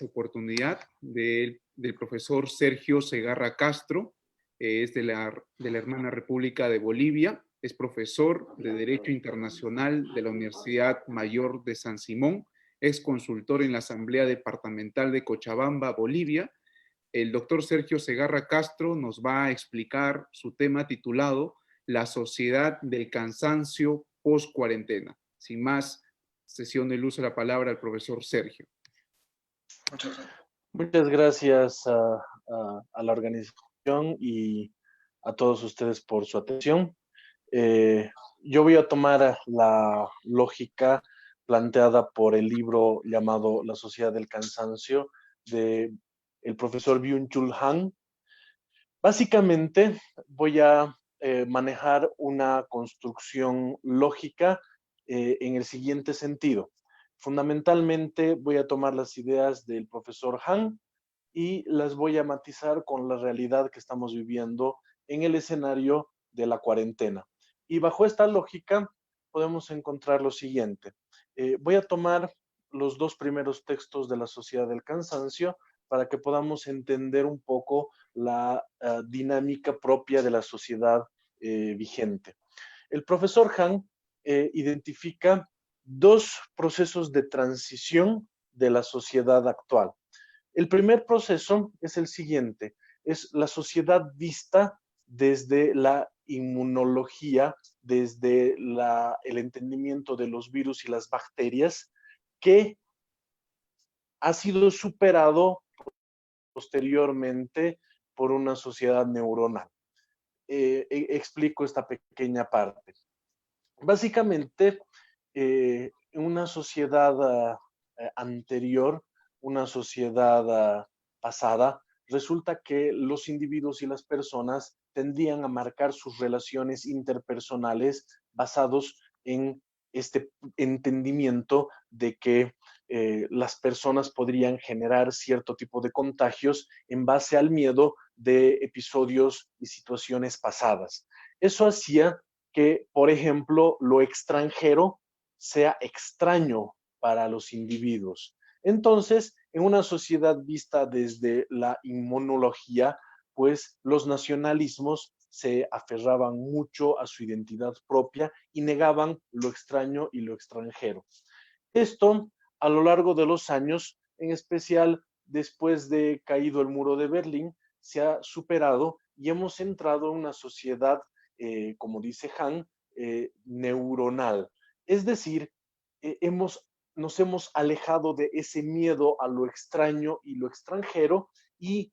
Oportunidad del profesor Sergio Segarra Castro, es de la hermana República de Bolivia, es profesor de Derecho Internacional de la Universidad Mayor de San Simón, es consultor en la Asamblea Departamental de Cochabamba, Bolivia. El doctor Sergio Segarra Castro nos va a explicar su tema titulado La sociedad del cansancio post-cuarentena. Sin más, cesión del uso de la palabra al profesor Sergio. Muchas gracias a la organización y a todos ustedes por su atención. Yo voy a tomar la lógica planteada por el libro llamado La sociedad del cansancio de el profesor Byung-Chul Han. Básicamente voy a manejar una construcción lógica en el siguiente sentido. Fundamentalmente voy a tomar las ideas del profesor Han y las voy a matizar con la realidad que estamos viviendo en el escenario de la cuarentena. Y bajo esta lógica podemos encontrar lo siguiente. Voy a tomar los dos primeros textos de la Sociedad del Cansancio para que podamos entender un poco la dinámica propia de la sociedad vigente. El profesor Han identifica dos procesos de transición de la sociedad actual. El primer proceso es el siguiente, es la sociedad vista desde la inmunología, desde el entendimiento de los virus y las bacterias, que ha sido superado posteriormente por una sociedad neuronal. Explico esta pequeña parte. Básicamente, en una sociedad anterior, una sociedad pasada, resulta que los individuos y las personas tendían a marcar sus relaciones interpersonales basados en este entendimiento de que las personas podrían generar cierto tipo de contagios en base al miedo de episodios y situaciones pasadas. Eso hacía que, por ejemplo, lo extranjero sea extraño para los individuos. Entonces, en una sociedad vista desde la inmunología, pues los nacionalismos se aferraban mucho a su identidad propia y negaban lo extraño y lo extranjero. Esto, a lo largo de los años, en especial después de caído el muro de Berlín, se ha superado y hemos entrado en una sociedad, como dice Han, neuronal. Es decir, nos hemos alejado de ese miedo a lo extraño y lo extranjero y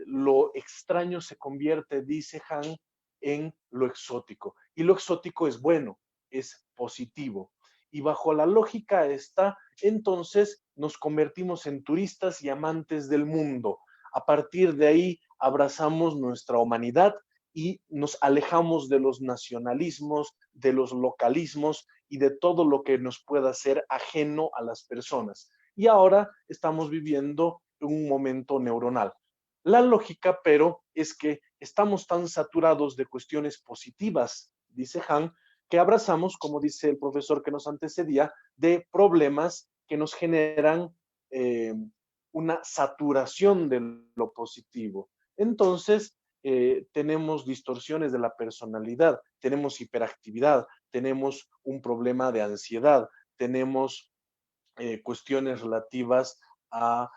lo extraño se convierte, dice Han, en lo exótico. Y lo exótico es bueno, es positivo. Y bajo la lógica esta, entonces nos convertimos en turistas y amantes del mundo. A partir de ahí abrazamos nuestra humanidad y nos alejamos de los nacionalismos, de los localismos y de todo lo que nos pueda ser ajeno a las personas. Y ahora estamos viviendo un momento neuronal. La lógica, pero, es que estamos tan saturados de cuestiones positivas, dice Han, que abrazamos, como dice el profesor que nos antecedía, de problemas que nos generan una saturación de lo positivo. Entonces, tenemos distorsiones de la personalidad, tenemos hiperactividad, tenemos un problema de ansiedad, tenemos cuestiones relativas a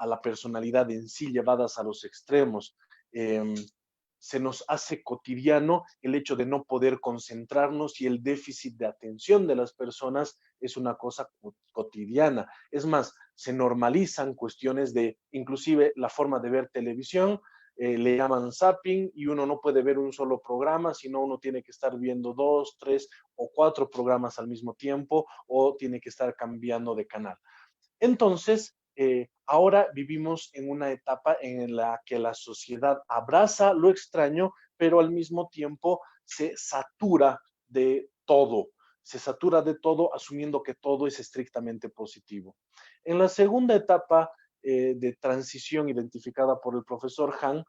la personalidad en sí llevadas a los extremos. Se nos hace cotidiano el hecho de no poder concentrarnos y el déficit de atención de las personas es una cosa cotidiana. Es más, se normalizan cuestiones de, inclusive la forma de ver televisión, le llaman zapping y uno no puede ver un solo programa, sino uno tiene que estar viendo 2, 3 o 4 programas al mismo tiempo o tiene que estar cambiando de canal. Entonces, ahora vivimos en una etapa en la que la sociedad abraza lo extraño, pero al mismo tiempo se satura de todo. Se satura de todo asumiendo que todo es estrictamente positivo. En la segunda etapa de transición identificada por el profesor Han,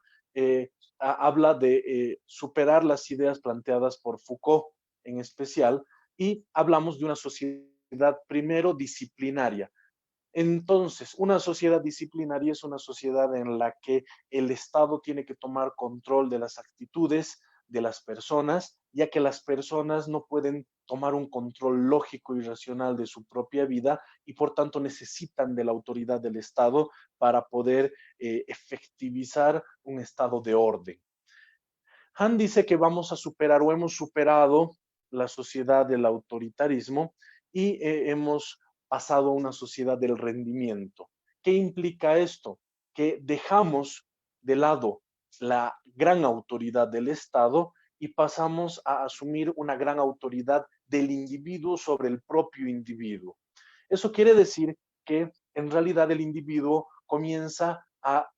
habla de superar las ideas planteadas por Foucault en especial y hablamos de una sociedad primero disciplinaria. Entonces, una sociedad disciplinaria es una sociedad en la que el Estado tiene que tomar control de las actitudes de las personas, ya que las personas no pueden tomar un control lógico y racional de su propia vida y por tanto necesitan de la autoridad del Estado para poder efectivizar un estado de orden. Han dice que vamos a superar o hemos superado la sociedad del autoritarismo y hemos pasado a una sociedad del rendimiento. ¿Qué implica esto? Que dejamos de lado la gran autoridad del Estado y pasamos a asumir una gran autoridad del individuo sobre el propio individuo. Eso quiere decir que en realidad el individuo comienza a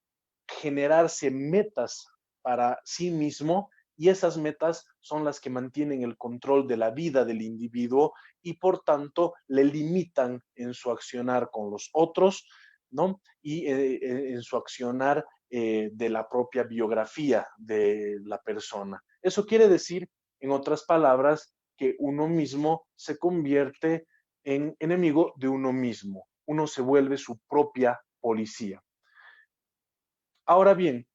generarse metas para sí mismo y esas metas son las que mantienen el control de la vida del individuo y por tanto le limitan en su accionar con los otros, ¿no? Y en su accionar de la propia biografía de la persona. Eso quiere decir, en otras palabras, que uno mismo se convierte en enemigo de uno mismo. Uno se vuelve su propia policía. Ahora bien,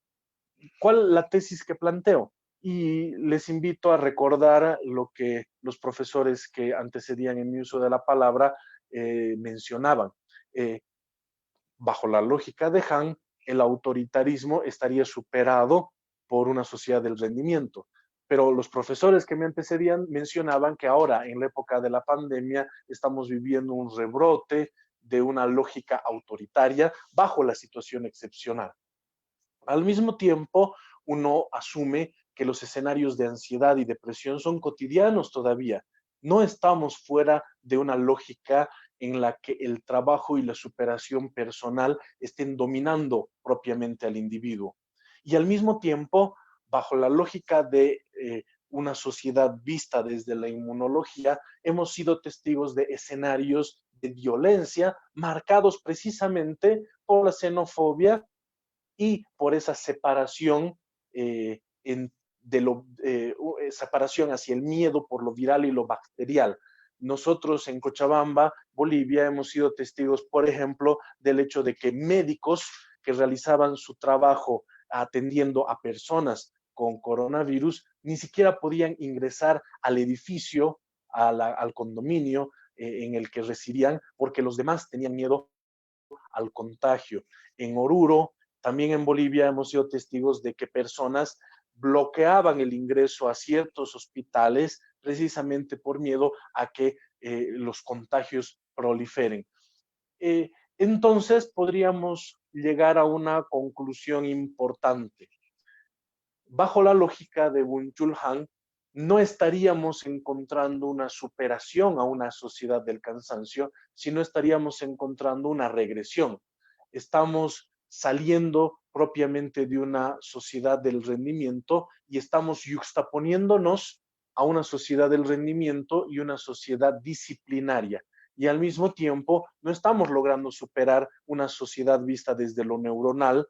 ¿cuál la tesis que planteo? Y les invito a recordar lo que los profesores que antecedían en mi uso de la palabra mencionaban. Eh, Bajo la lógica de Han, el autoritarismo estaría superado por una sociedad del rendimiento. Pero los profesores que me antecedían mencionaban que ahora, en la época de la pandemia, estamos viviendo un rebrote de una lógica autoritaria bajo la situación excepcional. Al mismo tiempo, uno asume que los escenarios de ansiedad y depresión son cotidianos todavía. No estamos fuera de una lógica en la que el trabajo y la superación personal estén dominando propiamente al individuo. Y al mismo tiempo, bajo la lógica de una sociedad vista desde la inmunología, hemos sido testigos de escenarios de violencia marcados precisamente por la xenofobia y por esa separación, separación hacia el miedo por lo viral y lo bacterial. Nosotros en Cochabamba, Bolivia, hemos sido testigos, por ejemplo, del hecho de que médicos que realizaban su trabajo atendiendo a personas con coronavirus ni siquiera podían ingresar al edificio, al condominio en el que residían, porque los demás tenían miedo al contagio. En Oruro, también en Bolivia, hemos sido testigos de que personas bloqueaban el ingreso a ciertos hospitales precisamente por miedo a que los contagios proliferen. Entonces, podríamos llegar a una conclusión importante. Bajo la lógica de Byung-Chul Han, no estaríamos encontrando una superación a una sociedad del cansancio, sino estaríamos encontrando una regresión. Estamos saliendo propiamente de una sociedad del rendimiento y estamos yuxtaponiéndonos a una sociedad del rendimiento y una sociedad disciplinaria. Y al mismo tiempo no estamos logrando superar una sociedad vista desde lo neuronal,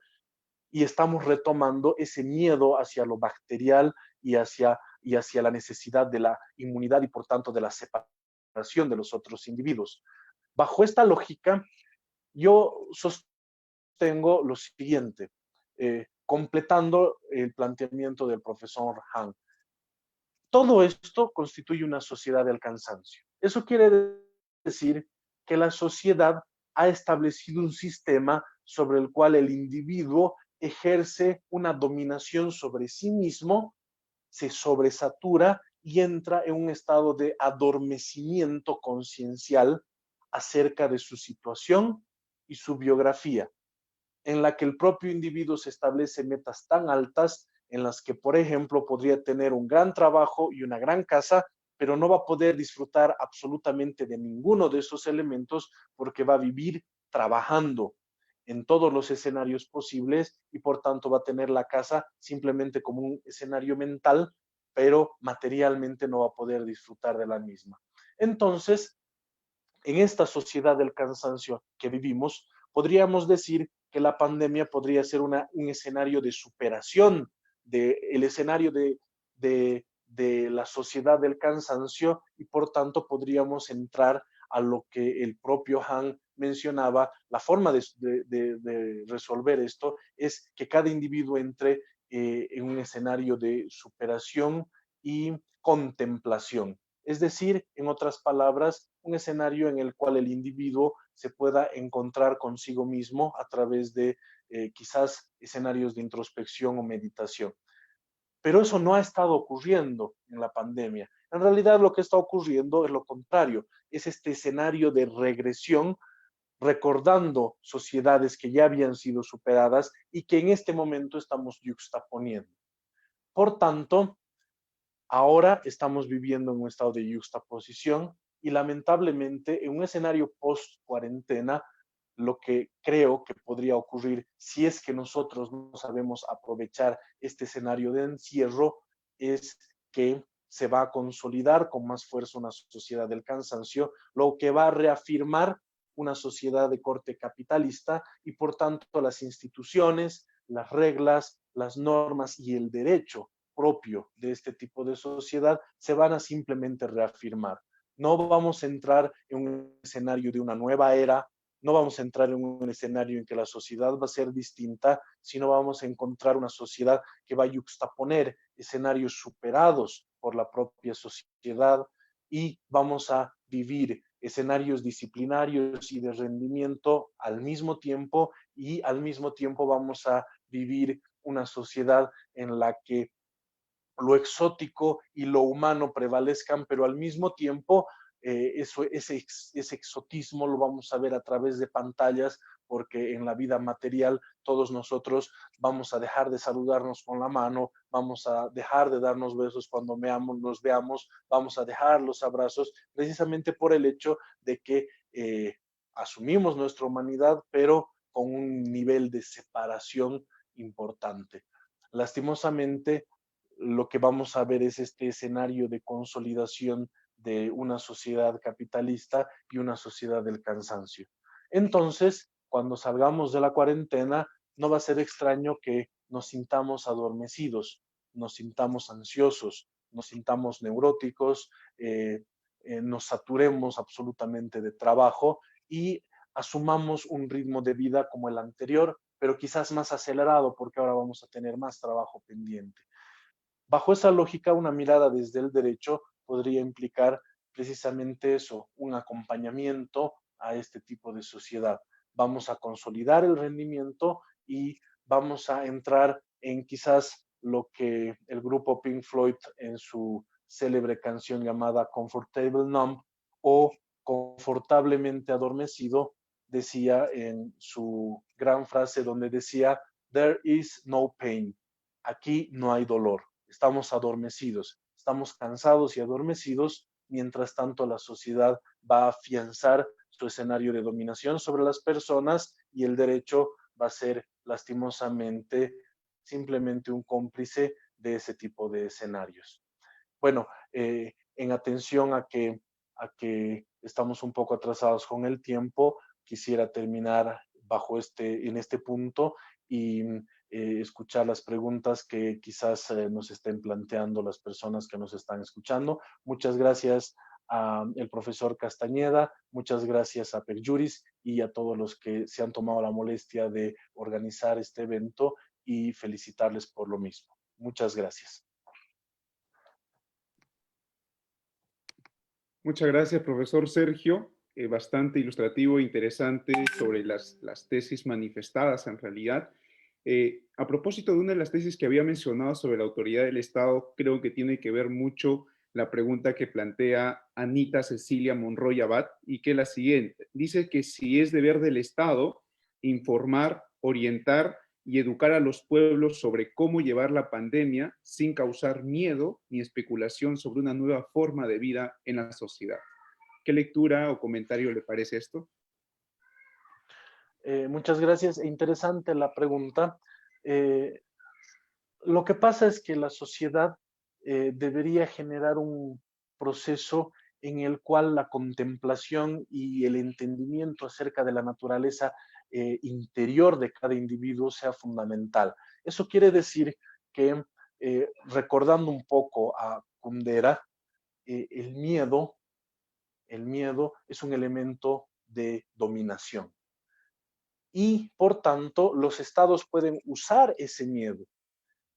y estamos retomando ese miedo hacia lo bacterial y hacia la necesidad de la inmunidad y por tanto de la separación de los otros individuos. Bajo esta lógica, yo sostengo lo siguiente, completando el planteamiento del profesor Han. Todo esto constituye una sociedad del cansancio. Eso quiere decir que la sociedad ha establecido un sistema sobre el cual el individuo ejerce una dominación sobre sí mismo, se sobresatura y entra en un estado de adormecimiento conciencial acerca de su situación y su biografía, en la que el propio individuo se establece metas tan altas en las que, por ejemplo, podría tener un gran trabajo y una gran casa, pero no va a poder disfrutar absolutamente de ninguno de esos elementos porque va a vivir trabajando en todos los escenarios posibles y por tanto va a tener la casa simplemente como un escenario mental, pero materialmente no va a poder disfrutar de la misma. Entonces, en esta sociedad del cansancio que vivimos, podríamos decir que la pandemia podría ser un escenario de superación del escenario de la sociedad del cansancio y por tanto podríamos entrar a lo que el propio Han mencionaba, la forma de resolver esto es que cada individuo entre en un escenario de superación y contemplación. Es decir, en otras palabras, un escenario en el cual el individuo se pueda encontrar consigo mismo a través de quizás escenarios de introspección o meditación. Pero eso no ha estado ocurriendo en la pandemia. En realidad lo que está ocurriendo es lo contrario, es este escenario de regresión, recordando sociedades que ya habían sido superadas y que en este momento estamos yuxtaponiendo. Por tanto, ahora estamos viviendo en un estado de yuxtaposición y lamentablemente en un escenario post-cuarentena, lo que creo que podría ocurrir si es que nosotros no sabemos aprovechar este escenario de encierro es que se va a consolidar con más fuerza una sociedad del cansancio, lo que va a reafirmar una sociedad de corte capitalista y por tanto las instituciones, las reglas, las normas y el derecho propio de este tipo de sociedad se van a simplemente reafirmar. No vamos a entrar en un escenario de una nueva era, no vamos a entrar en un escenario en que la sociedad va a ser distinta, sino vamos a encontrar una sociedad que va a yuxtaponer escenarios superados por la propia sociedad y vamos a vivir escenarios disciplinarios y de rendimiento al mismo tiempo y al mismo tiempo vamos a vivir una sociedad en la que lo exótico y lo humano prevalezcan, pero al mismo tiempo ese exotismo lo vamos a ver a través de pantallas, porque en la vida material todos nosotros vamos a dejar de saludarnos con la mano, vamos a dejar de darnos besos cuando nos veamos, vamos a dejar los abrazos, precisamente por el hecho de que asumimos nuestra humanidad, pero con un nivel de separación importante. Lastimosamente, lo que vamos a ver es este escenario de consolidación de una sociedad capitalista y una sociedad del cansancio. Entonces, cuando salgamos de la cuarentena, no va a ser extraño que nos sintamos adormecidos, nos sintamos ansiosos, nos sintamos neuróticos, nos saturemos absolutamente de trabajo y asumamos un ritmo de vida como el anterior, pero quizás más acelerado porque ahora vamos a tener más trabajo pendiente. Bajo esa lógica, una mirada desde el derecho podría implicar precisamente eso, un acompañamiento a este tipo de sociedad. Vamos a consolidar el rendimiento y vamos a entrar en quizás lo que el grupo Pink Floyd en su célebre canción llamada Comfortable Numb o Confortablemente Adormecido decía en su gran frase donde decía, There is no pain. Aquí no hay dolor, estamos adormecidos, estamos cansados y adormecidos, mientras tanto la sociedad va a afianzar su escenario de dominación sobre las personas y el derecho va a ser lastimosamente simplemente un cómplice de ese tipo de escenarios. Bueno, en atención a que estamos un poco atrasados con el tiempo, quisiera terminar en este punto y escuchar las preguntas que quizás nos estén planteando las personas que nos están escuchando. Muchas gracias al profesor Castañeda, muchas gracias a Perjuris y a todos los que se han tomado la molestia de organizar este evento y felicitarles por lo mismo. Muchas gracias. Muchas gracias, profesor Sergio. Bastante ilustrativo e interesante sobre las tesis manifestadas en realidad. A propósito de una de las tesis que había mencionado sobre la autoridad del Estado, creo que tiene que ver mucho la pregunta que plantea Anita Cecilia Monroy Abad y que es la siguiente. Dice que si es deber del Estado informar, orientar y educar a los pueblos sobre cómo llevar la pandemia sin causar miedo ni especulación sobre una nueva forma de vida en la sociedad. ¿Qué lectura o comentario le parece esto? Muchas gracias. Interesante la pregunta. Lo que pasa es que la sociedad debería generar un proceso en el cual la contemplación y el entendimiento acerca de la naturaleza interior de cada individuo sea fundamental. Eso quiere decir que, recordando un poco a Kundera, el miedo es un elemento de dominación. Y por tanto, los estados pueden usar ese miedo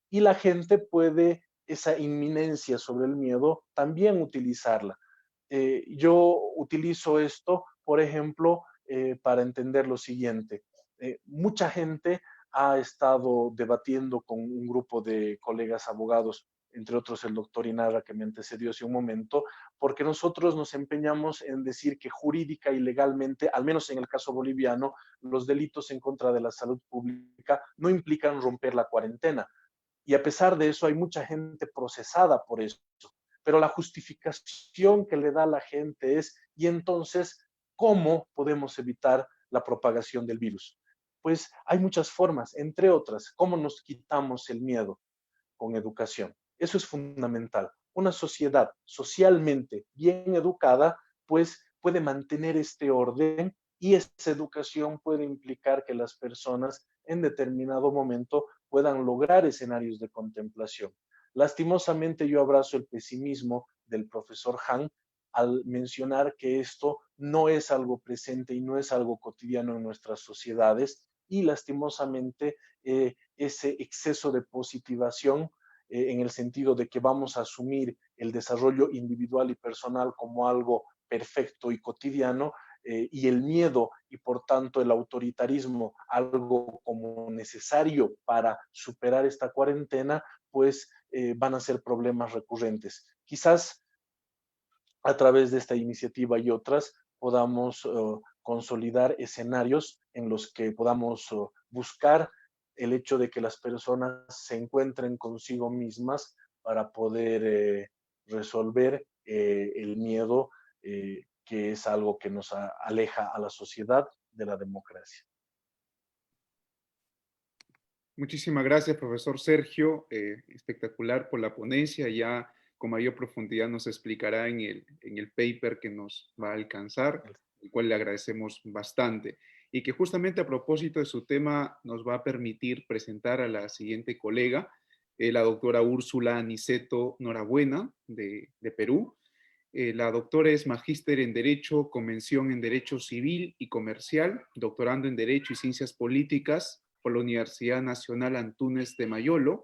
y la gente puede, esa inminencia sobre el miedo, también utilizarla. Yo utilizo esto, por ejemplo, para entender lo siguiente. Mucha gente ha estado debatiendo con un grupo de colegas abogados, entre otros el doctor Inarra que me antecedió hace un momento, porque nosotros nos empeñamos en decir que jurídica y legalmente, al menos en el caso boliviano, los delitos en contra de la salud pública no implican romper la cuarentena. Y a pesar de eso hay mucha gente procesada por eso. Pero la justificación que le da la gente es, ¿y entonces cómo podemos evitar la propagación del virus? Pues hay muchas formas, entre otras, ¿cómo nos quitamos el miedo? Con educación. Eso es fundamental. Una sociedad socialmente bien educada, pues puede mantener este orden y esa educación puede implicar que las personas en determinado momento puedan lograr escenarios de contemplación. Lastimosamente yo abrazo el pesimismo del profesor Han al mencionar que esto no es algo presente y no es algo cotidiano en nuestras sociedades y lastimosamente ese exceso de positivación en el sentido de que vamos a asumir el desarrollo individual y personal como algo perfecto y cotidiano, y el miedo y por tanto el autoritarismo algo como necesario para superar esta cuarentena, pues van a ser problemas recurrentes. Quizás a través de esta iniciativa y otras podamos consolidar escenarios en los que podamos buscar el hecho de que las personas se encuentren consigo mismas para poder resolver el miedo, que es algo que nos aleja a la sociedad de la democracia. Muchísimas gracias, profesor Sergio. Espectacular por la ponencia. Ya con mayor profundidad nos explicará en el paper que nos va a alcanzar, el cual le agradecemos bastante. Y que justamente a propósito de su tema nos va a permitir presentar a la siguiente colega, la doctora Úrsula Aniceto Norabuena, de Perú. La doctora es magíster en Derecho, Convención en Derecho Civil y Comercial, doctorando en Derecho y Ciencias Políticas por la Universidad Nacional Antúnez de Mayolo,